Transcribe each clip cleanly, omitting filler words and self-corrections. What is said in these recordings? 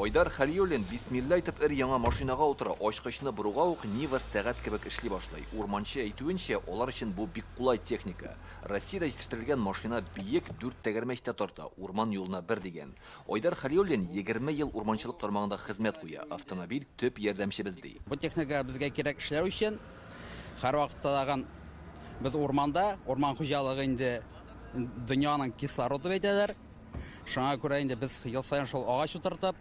Ойдар Халиуллин бисмилла айтып яңа машинаға отыра, ачкычны буруга ук Нива сәгать кебек эшли башлай. Урманчы әйтүенчә, олар өчен бу бик кулай техника. Россиядә җитештерелгән машина биек 4 тәгәрмәчтә тарта, урман юлына 1 дигән. Ойдар Халиуллин 20 ел урманчылык тармагында хезмәт куя, автомобиль төп ярдәмчебез ди. Бу техника безгә кирәк эшләр өчен һәрвакытта даган без урманда, урман хуҗалыгы инде дөньяның кислороды әйтәләр. Шуңа күрә инде без ел саен шул агач утыртып,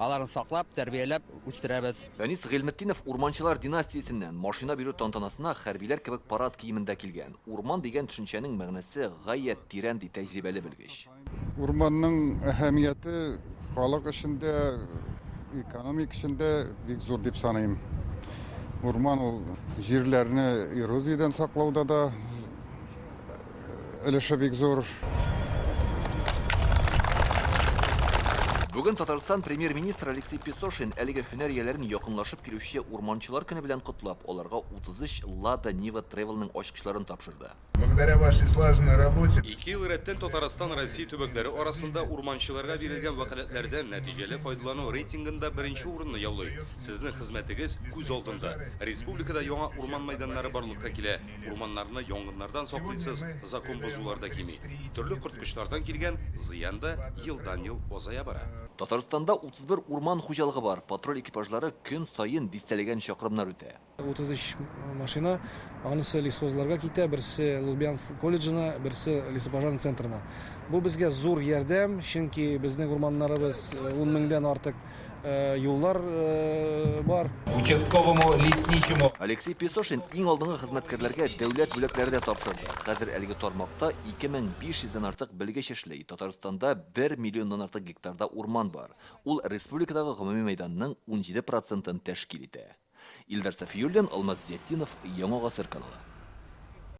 аларын саклап, тәрбияләп үстерәбез. Фәнис Гыйлметдинов урманчылар династиясеннән машина бирү тантанасына хәрбиләр кебек парад киемендә килгән. Урман дигән төшенчәнең мәгънәсе гаять тирән ди тәҗрибәле белгеч. Урманның әһәмияте халык эшендә, экономик эшендә бик зур дип саныйм. Урман ул җирләрне эрозиядән саклауда да өлеше бик зур. Бүген Татарстан премьер-министр Алексей Песошин әлеге һөнәр ияләрен якынлашып килүче урманчылар көне белән котлап, аларга 33 Lada Niva Travel'ның ачкычларын тапшырды. Благодаря вашей слаженной работе. 2 ел рәттән Татарстан Россия төбәкләре арасында урманчыларга бирелгән вәкаләтләрдән нәтиҗәле файдалану рейтингында 1нче урынны яулый. Сезнең хезмәтегез күз алдында. Республикада яңа урман мәйданнары барлыкка килә. Урманнарны янгыннардан саклыйсыз, закон бозуларда кими. Төрле корткычлардан килгән зыян да елдан-ел азая бара. Татарстанда 31 урман хуҗалыгы бар. Патруль экипажлары көн сайын дистәләгән чакрымнар үтә. 33 машина, анысы лесхозларга китә, берсе Лубянск колледжына, берсе лесопожарный центрына. Бу безгә зур ярдәм, чөнки безнең урманнарыбыз 10 меңдән артык юллар бар. Участковому лесничему. Алексей Песошин иң алдынгы хезмәткәрләргә дәүләт бүләкләре дә тапшырды. Хәзер әлеге тармакта 2500дән артык белгеч эшли. Татарстанда 1 миллионнан артык гектарда урман бар. Ул республикадагы гомуми мәйданның 17%-ын тәшкил итә. Илдар Сафиуллин, Алмаз Зиятдинов, Яңа Гасыр каналы.